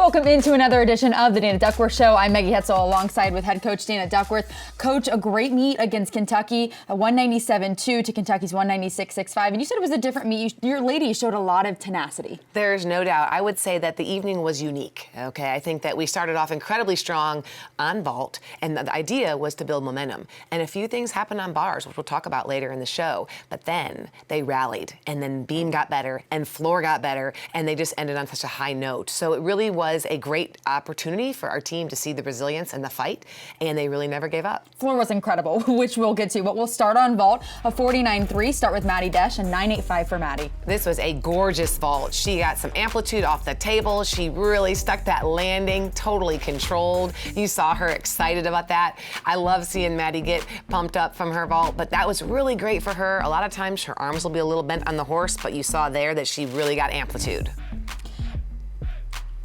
Welcome into another edition of the Dana Duckworth Show. I'm Maggie Hetzel alongside with head coach Dana Duckworth. Coach, a great meet against Kentucky, a 197-2 to Kentucky's 196-65. And you said it was a different meet. Your ladies showed a lot of tenacity. There's no doubt. I would say that the evening was unique. Okay, I think that we started off incredibly strong on vault, and the idea was to build momentum. And a few things happened on bars, which we'll talk about later in the show. But then they rallied, and then beam got better, and floor got better, and they just ended on such a high note. So it really was a great opportunity for our team to see the resilience and the fight, and they really never gave up. Floor was incredible, which we'll get to, but we'll start on vault. A 49-3, start with Maddie Desch, and 985 for Maddie. This was a gorgeous vault. She got some amplitude off the table. She really stuck that landing, totally controlled. You saw her excited about that. I love seeing Maddie get pumped up from her vault, but that was really great for her. A lot of times her arms will be a little bent on the horse, but you saw there that she really got amplitude.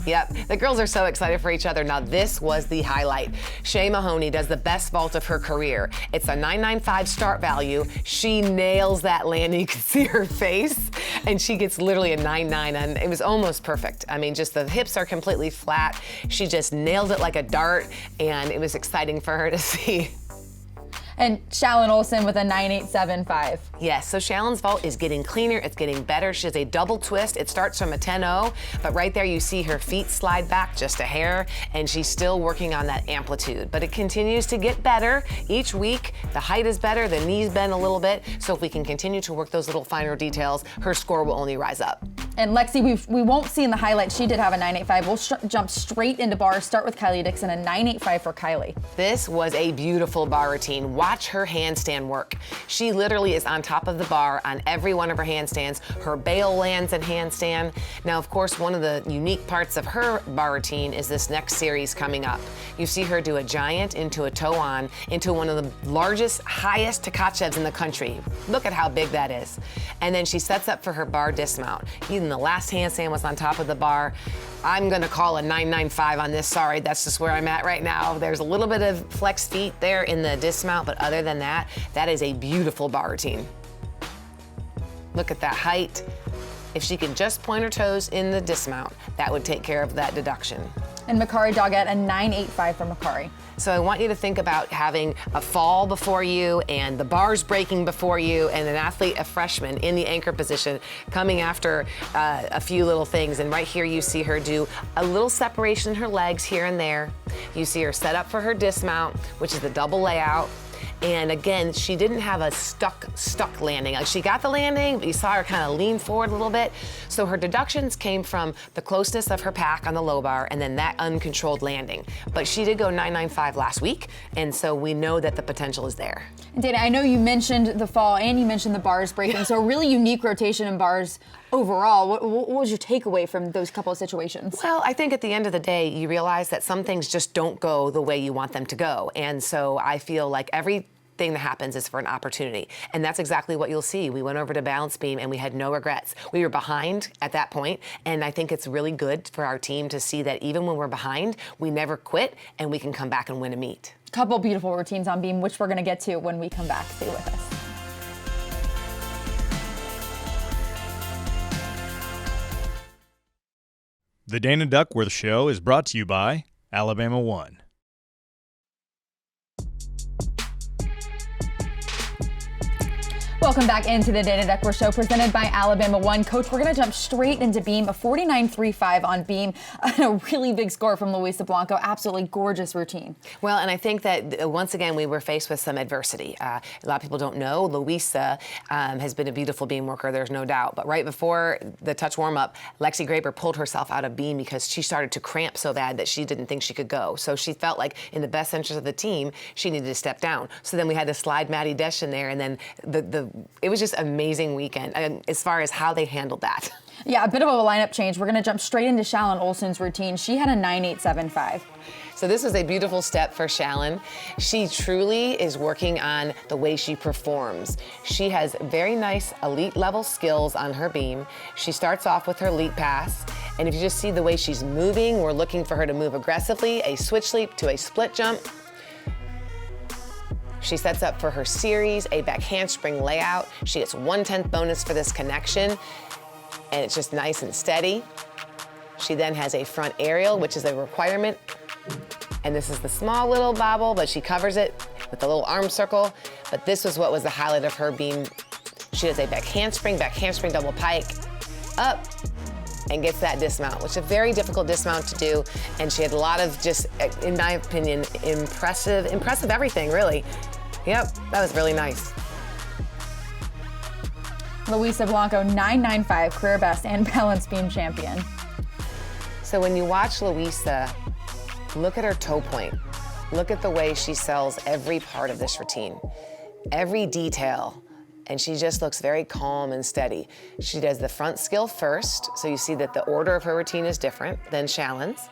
Yep, the girls are so excited for each other. Now this was the highlight. Shay Mahoney does the best vault of her career. It's a 995 start value. She nails that landing. You can see her face, and she gets literally a 99, and it was almost perfect. I mean, just the hips are completely flat. She just nailed it like a dart, and it was exciting for her to see. And Shallon Olsen with a 9875. Yes, so Shallon's vault is getting cleaner, it's getting better. She has a double twist. It starts from a 10-0, but right there you see her feet slide back just a hair, and she's still working on that amplitude. But it continues to get better each week. The height is better, the knees bend a little bit. So if we can continue to work those little finer details, her score will only rise up. And Lexi, we won't see in the highlights, she did have a 985. We'll jump straight into bars, start with Kylie Dixon, a 985 for Kylie. This was a beautiful bar routine. Watch her handstand work. She literally is on top of the bar on every one of her handstands. Her bail lands in handstand. Now, of course, one of the unique parts of her bar routine is this next series coming up. You see her do a giant into a toe on, into one of the largest, highest Tkachevs in the country. Look at how big that is. And then she sets up for her bar dismount. Even the last handstand was on top of the bar. I'm gonna call a 995 on this, sorry, that's just where I'm at right now. There's a little bit of flex feet there in the dismount, but other than that, that is a beautiful bar routine. Look at that height. If she could just point her toes in the dismount, that would take care of that deduction. And Makari Doggett, a 985 for Makari. So I want you to think about having a fall before you and the bars breaking before you and an athlete, a freshman in the anchor position coming after a few little things. And right here you see her do a little separation in her legs here and there. You see her set up for her dismount, which is the double layout. And again, she didn't have a stuck landing. Like, she got the landing, but you saw her kind of lean forward a little bit. So her deductions came from the closeness of her pack on the low bar and then that uncontrolled landing. But she did go 995 last week, and so we know that the potential is there. And Dana, I know you mentioned the fall and you mentioned the bars breaking, so a really unique rotation in bars overall. What was your takeaway from those couple of situations? Well, I think at the end of the day, you realize that some things just don't go the way you want them to go. And so I feel like everything that happens is for an opportunity. And that's exactly what you'll see. We went over to balance beam and we had no regrets. We were behind at that point, and I think it's really good for our team to see that even when we're behind, we never quit and we can come back and win a meet. Couple beautiful routines on beam, which we're gonna get to when we come back. Stay with us. The Dana Duckworth Show is brought to you by Alabama One. Welcome back into the Dana Duckworth Show presented by Alabama One. Coach, we're going to jump straight into beam, a 49.35 on beam, a really big score from Luisa Blanco. Absolutely gorgeous routine. Well, and I think that once again we were faced with some adversity. A lot of people don't know Luisa has been a beautiful beam worker, there's no doubt. But right before the touch warm-up, Lexi Graber pulled herself out of beam because she started to cramp so bad that she didn't think she could go. So she felt like in the best interest of the team, she needed to step down. So then we had to slide Maddie Desch in there, and then it was just an amazing weekend as far as how they handled that. Yeah, a bit of a lineup change. We're going to jump straight into Shallon Olsen's routine. She had a 9.875. So this was a beautiful step for Shallon. She truly is working on the way she performs. She has very nice elite level skills on her beam. She starts off with her leap pass, and if you just see the way she's moving, we're looking for her to move aggressively, a switch leap to a split jump. She sets up for her series, a back handspring layout. She gets 1/10 bonus for this connection, and it's just nice and steady. She then has a front aerial, which is a requirement. And this is the small little bobble, but she covers it with a little arm circle. But this was what was the highlight of her beam. She does a back handspring double pike, up, and gets that dismount, which is a very difficult dismount to do. And she had a lot of just, in my opinion, impressive everything, really. Yep, that was really nice. Luisa Blanco, 9.95 career best and balance beam champion. So when you watch Luisa, look at her toe point. Look at the way she sells every part of this routine, every detail, and she just looks very calm and steady. She does the front skill first, so you see that the order of her routine is different than Shallon's.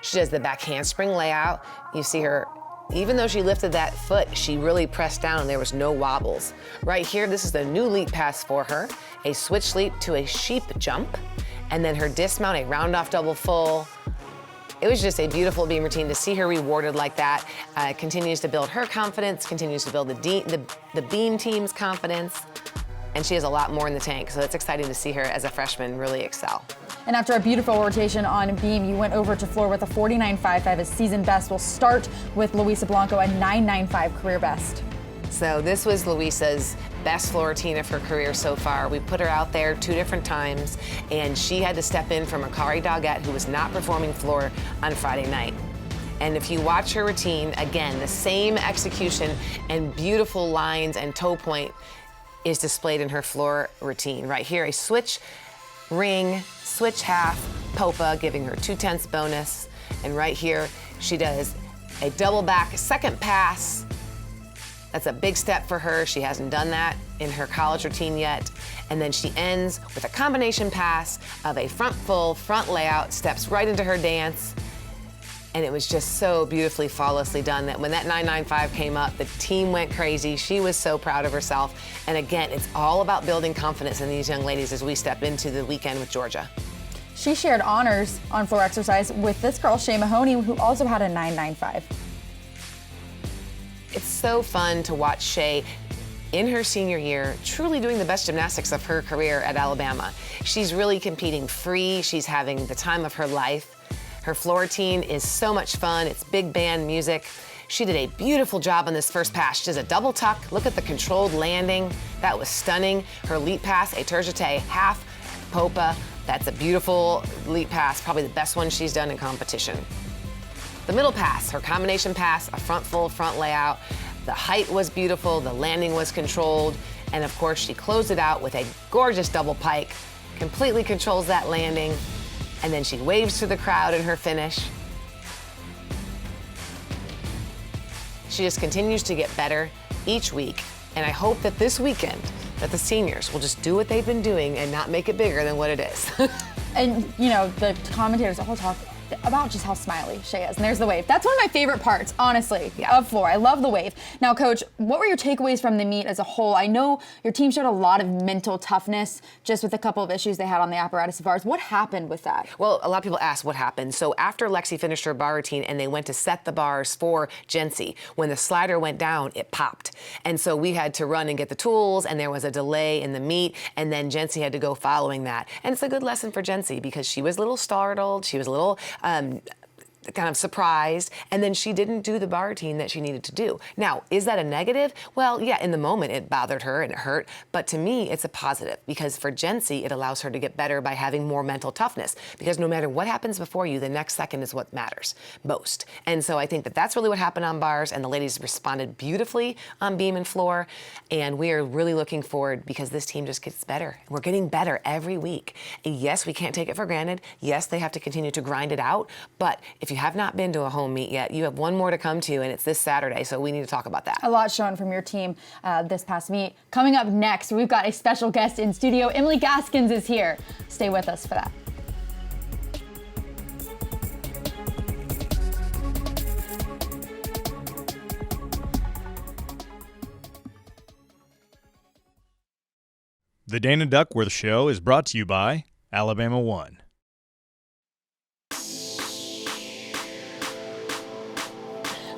She does the back handspring layout. You see her, even though she lifted that foot, she really pressed down and there was no wobbles. Right here, this is the new leap pass for her, a switch leap to a sheep jump, and then her dismount, a round off double full. It was just a beautiful beam routine to see her rewarded like that. Continues to build her confidence, continues to build the beam team's confidence, and she has a lot more in the tank, so it's exciting to see her as a freshman really excel. And after a beautiful rotation on beam, you went over to floor with a 49.55 as season best. We'll start with Luisa Blanco, a 9.95 career best. So this was Luisa's best floor routine of her career so far. We put her out there 2 different times, and she had to step in for Makari Doggett, who was not performing floor on Friday night. And if you watch her routine, again, the same execution and beautiful lines and toe point is displayed in her floor routine. Right here, a switch ring, switch half, popa, giving her 2/10 bonus. And right here, she does a double back second pass. That's a big step for her. She hasn't done that in her college routine yet. And then she ends with a combination pass of a front full, front layout, steps right into her dance. And it was just so beautifully, flawlessly done that when that 9.95 came up, the team went crazy. She was so proud of herself. And again, it's all about building confidence in these young ladies as we step into the weekend with Georgia. She shared honors on floor exercise with this girl, Shay Mahoney, who also had a 9.95. It's so fun to watch Shay in her senior year, truly doing the best gymnastics of her career at Alabama. She's really competing free. She's having the time of her life. Her floor routine is so much fun. It's big band music. She did a beautiful job on this first pass. She does a double tuck. Look at the controlled landing. That was stunning. Her leap pass, a terjete half popa. That's a beautiful leap pass, probably the best one she's done in competition. The middle pass, her combination pass, a front full, front layout. The height was beautiful, the landing was controlled, and of course she closed it out with a gorgeous double pike, completely controls that landing, and then she waves to the crowd in her finish. She just continues to get better each week, and I hope that this weekend that the seniors will just do what they've been doing and not make it bigger than what it is. And, you know, the commentators all talk about just how smiley Shay is. And there's the wave. That's one of my favorite parts, honestly, of floor. I love the wave. Now, Coach, what were your takeaways from the meet as a whole? I know your team showed a lot of mental toughness just with a couple of issues they had on the apparatus of bars. What happened with that? Well, a lot of people ask what happened. So after Lexi finished her bar routine and they went to set the bars for Jency, when the slider went down, it popped. And so we had to run and get the tools, and there was a delay in the meet, and then Jency had to go following that. And it's a good lesson for Jency because she was a little startled. She was a little kind of surprised, and then she didn't do the bar routine that she needed to do. Now, is that a negative? Well, yeah, in the moment it bothered her and it hurt, but to me it's a positive because for Jency it allows her to get better by having more mental toughness because no matter what happens before you, the next second is what matters most. And so I think that that's really what happened on bars, and the ladies responded beautifully on beam and floor, and we are really looking forward because this team just gets better. We're getting better every week. And yes, we can't take it for granted. Yes, they have to continue to grind it out, but if you have not been to a home meet yet, you have one more to come to, and it's this Saturday, so we need to talk about that. A lot shown from your team this past meet. Coming up next, we've got a special guest in studio. Emily Gaskins is here. Stay with us for that. The Dana Duckworth Show is brought to you by Alabama One.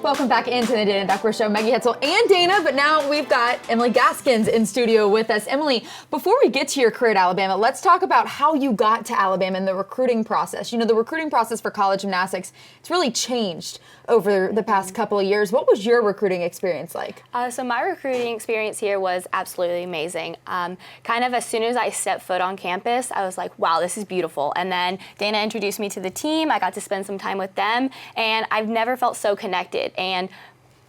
Welcome back into the Dana Duckworth Show. Maggie, Hetzel, and Dana, but now we've got Emily Gaskins in studio with us. Emily, before we get to your career at Alabama, let's talk about how you got to Alabama and the recruiting process. You know, the recruiting process for college gymnastics, it's really changed over the past couple of years. What was your recruiting experience like? So my recruiting experience here was absolutely amazing. Kind of as soon as I stepped foot on campus, I was like, wow, this is beautiful. And then Dana introduced me to the team. I got to spend some time with them, and I've never felt so connected. And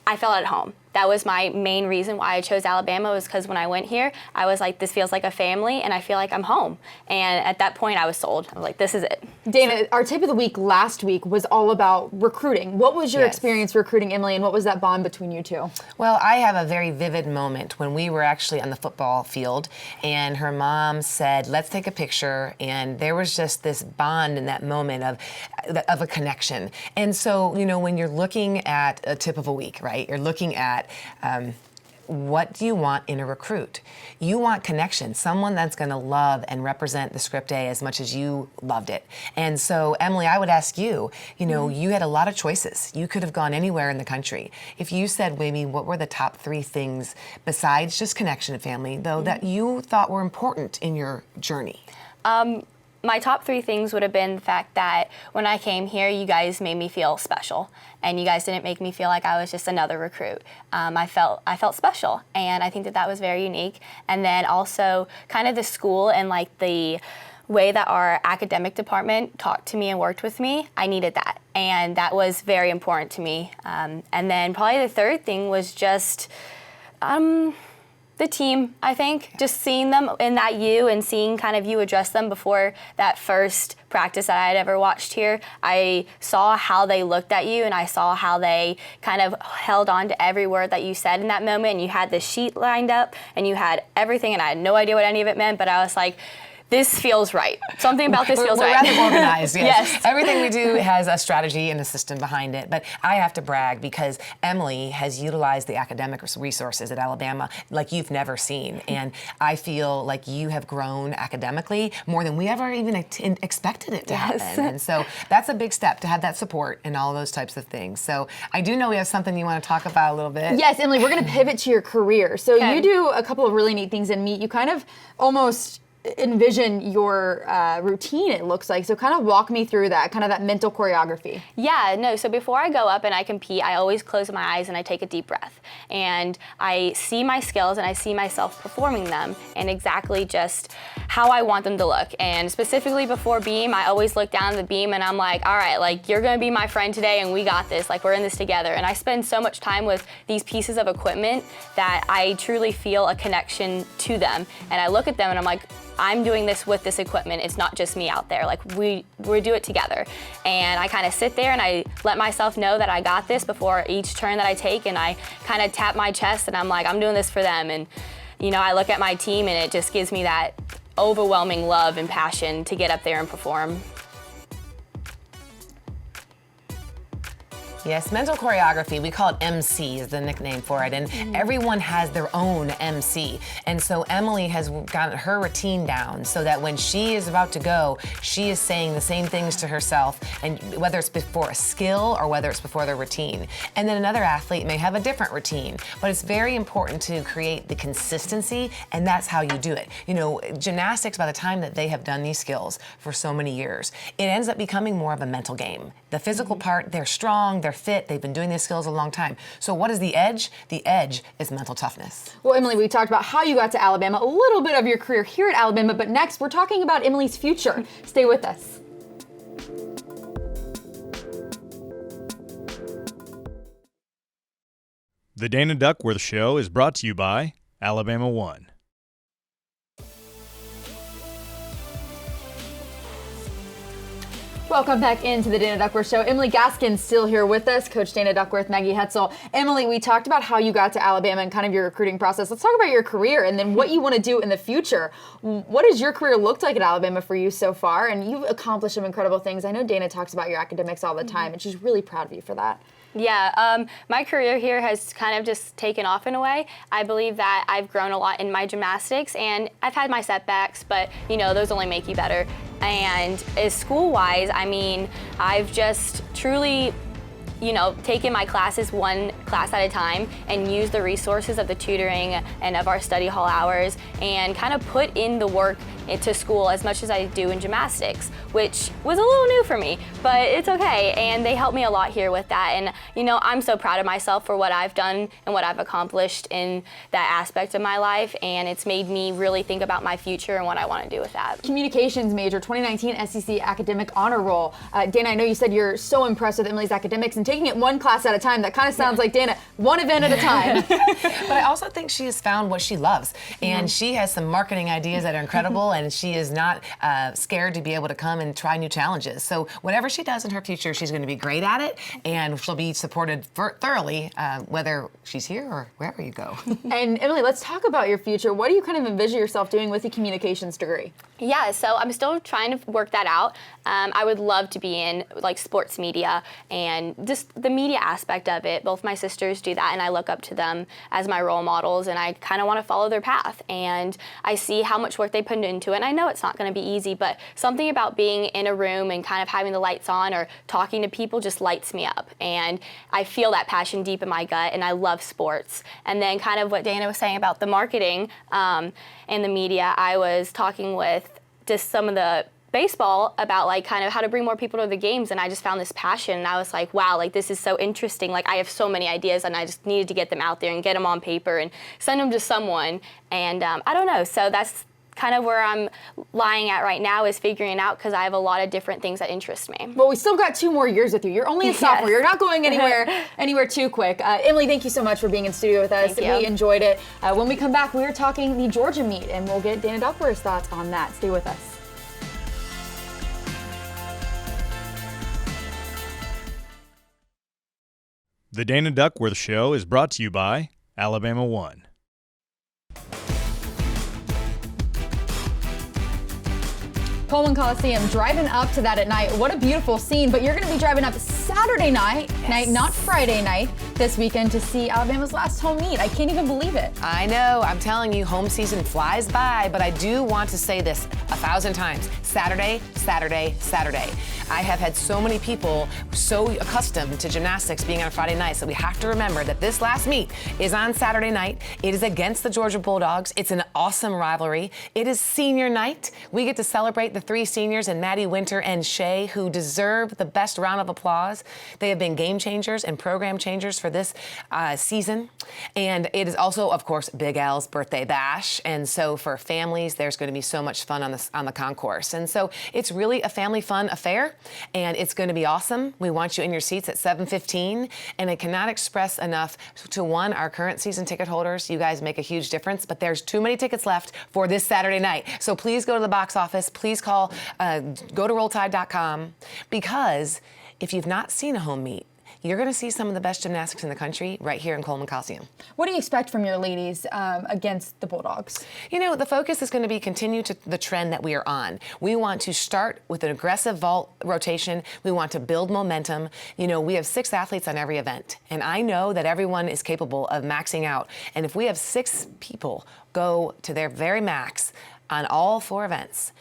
I felt at home. That was my main reason why I chose Alabama, was because when I went here, I was like, this feels like a family, and I feel like I'm home. And at that point, I was sold. I was like, this is it. Dana, our tip of the week last week was all about recruiting. What was your experience recruiting Emily, and what was that bond between you two? Well, I have a very vivid moment when we were actually on the football field, and her mom said, let's take a picture, and there was just this bond in that moment of a connection. And so, you know, when you're looking at a tip of a week, right, you're looking at what do you want in a recruit? You want connection, someone that's going to love and represent the Script A as much as you loved it. And so, Emily, I would ask you, you know, you had a lot of choices. You could have gone anywhere in the country. If you said, maybe, what were the top 3 things besides just connection and family, though, that you thought were important in your journey? My top 3 things would have been the fact that when I came here, you guys made me feel special, and you guys didn't make me feel like I was just another recruit. I felt special, and I think that was very unique. And then also kind of the school and like the way that our academic department talked to me and worked with me, I needed that, and that was very important to me. And then probably the third thing was just the team, I think. Just seeing them in that U and seeing kind of you address them before that first practice that I had ever watched here. I saw how they looked at you, and I saw how they kind of held on to every word that you said in that moment. And you had the sheet lined up, and you had everything, and I had no idea what any of it meant, but I was like, this feels right. Something about this feels right. We're rather organized, yes. Yes. Everything we do has a strategy and a system behind it. But I have to brag because Emily has utilized the academic resources at Alabama like you've never seen. And I feel like you have grown academically more than we ever even expected it to happen. And so that's a big step, to have that support and all those types of things. So I do know we have something you want to talk about a little bit. Yes, Emily, we're going to pivot to your career. So you do a couple of really neat things in Meet. You kind of almost envision your routine, it looks like. So kind of walk me through that, kind of that mental choreography. Yeah, no, so before I go up and I compete, I always close my eyes and I take a deep breath. And I see my skills and I see myself performing them and exactly just how I want them to look. And specifically before beam, I always look down at the beam and I'm like, all right, like, you're gonna be my friend today and we got this, like, we're in this together. And I spend so much time with these pieces of equipment that I truly feel a connection to them. And I look at them and I'm like, I'm doing this with this equipment. It's not just me out there. Like, we do it together. And I kind of sit there and I let myself know that I got this before each turn that I take, and I kind of tap my chest and I'm like, I'm doing this for them. And, you know, I look at my team and it just gives me that overwhelming love and passion to get up there and perform. Yes, mental choreography, we call it MC is the nickname for it, and everyone has their own MC. And so Emily has gotten her routine down so that when she is about to go, she is saying the same things to herself, and whether it's before a skill or whether it's before their routine. And then another athlete may have a different routine, but it's very important to create the consistency, and that's how you do it. You know, gymnastics, by the time that they have done these skills for so many years, it ends up becoming more of a mental game. The physical part, they're strong, they're fit, they've been doing these skills a long time. So what is the edge? The edge is mental toughness. Well, Emily, we talked about how you got to Alabama, a little bit of your career here at Alabama, but next we're talking about Emily's future. Stay with us. The Dana Duckworth Show is brought to you by Alabama 1. Welcome back into the Dana Duckworth Show. Emily Gaskins still here with us, Coach Dana Duckworth, Maggie Hetzel. Emily, we talked about how you got to Alabama and kind of your recruiting process. Let's talk about your career and then what you want to do in the future. What does your career look like at Alabama for you so far? And you've accomplished some incredible things. I know Dana talks about your academics all the time, and she's really proud of you for that. Yeah, my career here has kind of just taken off in a way. I believe that I've grown a lot in my gymnastics, and I've had my setbacks, but, you know, those only make you better. And as school-wise, I mean, I've just truly taken my classes one class at a time and used the resources of the tutoring and of our study hall hours and kind of put in the work into school as much as I do in gymnastics, which was a little new for me, but it's okay. And they helped me a lot here with that. And I'm so proud of myself for what I've done and what I've accomplished in that aspect of my life. And it's made me really think about my future and what I want to do with that. Communications major, 2019 SEC academic honor roll. Dana, I know you said you're so impressed with Emily's academics and taking it one class at a time. That kind of sounds like Dana, one event at a time. But I also think she has found what she loves. And she has some marketing ideas that are incredible, and she is not scared to be able to come and try new challenges. So whatever she does in her future, she's going to be great at it, and she'll be supported thoroughly, whether she's here or wherever you go. And Emily, let's talk about your future. What do you kind of envision yourself doing with the communications degree? Yeah, so I'm still trying to work that out. I would love to be in like sports media and just the media aspect of it. Both my sisters do that, and I look up to them as my role models, and I kind of want to follow their path. And I see how much work they put into it, and I know it's not going to be easy, but something about being in a room and kind of having the lights on or talking to people just lights me up. And I feel that passion deep in my gut, and I love sports. And then kind of what Dana was saying about the marketing and the media, I was talking with just some of the baseball about like kind of how to bring more people to the games, and I just found this passion, and I was like, wow, like this is so interesting. Like I have so many ideas, and I just needed to get them out there and get them on paper and send them to someone. And I don't know, so that's kind of where I'm lying at right now, is figuring out, because I have a lot of different things that interest me. Well, we still got 2 more years with you. You're only a sophomore. You're not going anywhere too quick. Emily, thank you so much for being in studio with us. Thank you. We enjoyed it. When we come back, we're talking the Georgia meet, and we'll get Dana Duckworth's thoughts on that. Stay with us. The Dana Duckworth Show is brought to you by Alabama One. Coleman Coliseum, driving up to that at night. What a beautiful scene, but you're going to be driving up Saturday night, not Friday night, this weekend to see Alabama's last home meet. I can't even believe it. I know, I'm telling you, home season flies by, but I do want to say this 1,000 times. Saturday, Saturday, Saturday. I have had so many people so accustomed to gymnastics being on Friday nights that we have to remember that this last meet is on Saturday night. It is against the Georgia Bulldogs. It's an awesome rivalry. It is senior night. We get to celebrate the 3 seniors, and Maddie, Winter, and Shay, who deserve the best round of applause. They have been game changers and program changers for this season. And it is also, of course, Big Al's birthday bash. And so for families, there's going to be so much fun on the concourse. And so it's really a family fun affair, and it's going to be awesome. We want you in your seats at 7:15, and I cannot express enough to our current season ticket holders. You guys make a huge difference, but there's too many tickets left for this Saturday night. So please go to the box office. Please call, go to rolltide.com, because if you've not seen a home meet, you're going to see some of the best gymnastics in the country right here in Coleman Coliseum. What do you expect from your ladies against the Bulldogs? The focus is going to be continue to the trend that we are on. We want to start with an aggressive vault rotation. We want to build momentum. We have 6 athletes on every event, and I know that everyone is capable of maxing out. And if we have 6 people go to their very max on all 4 events,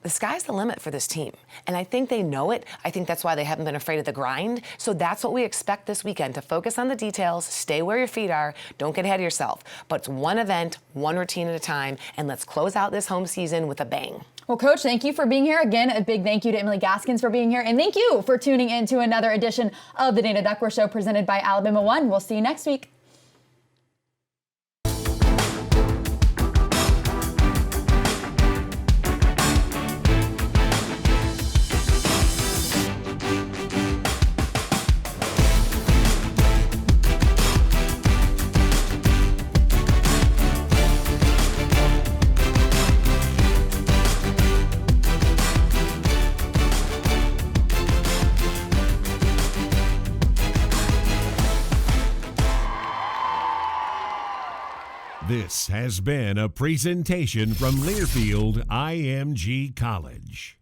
the sky's the limit for this team. And I think they know it. I think that's why they haven't been afraid of the grind. So that's what we expect this weekend, to focus on the details, stay where your feet are, don't get ahead of yourself. But it's one event, one routine at a time, and let's close out this home season with a bang. Well, Coach, thank you for being here. Again, a big thank you to Emily Gaskins for being here. And thank you for tuning in to another edition of the Dana Duckworth Show presented by Alabama One. We'll see you next week. This has been a presentation from Learfield IMG College.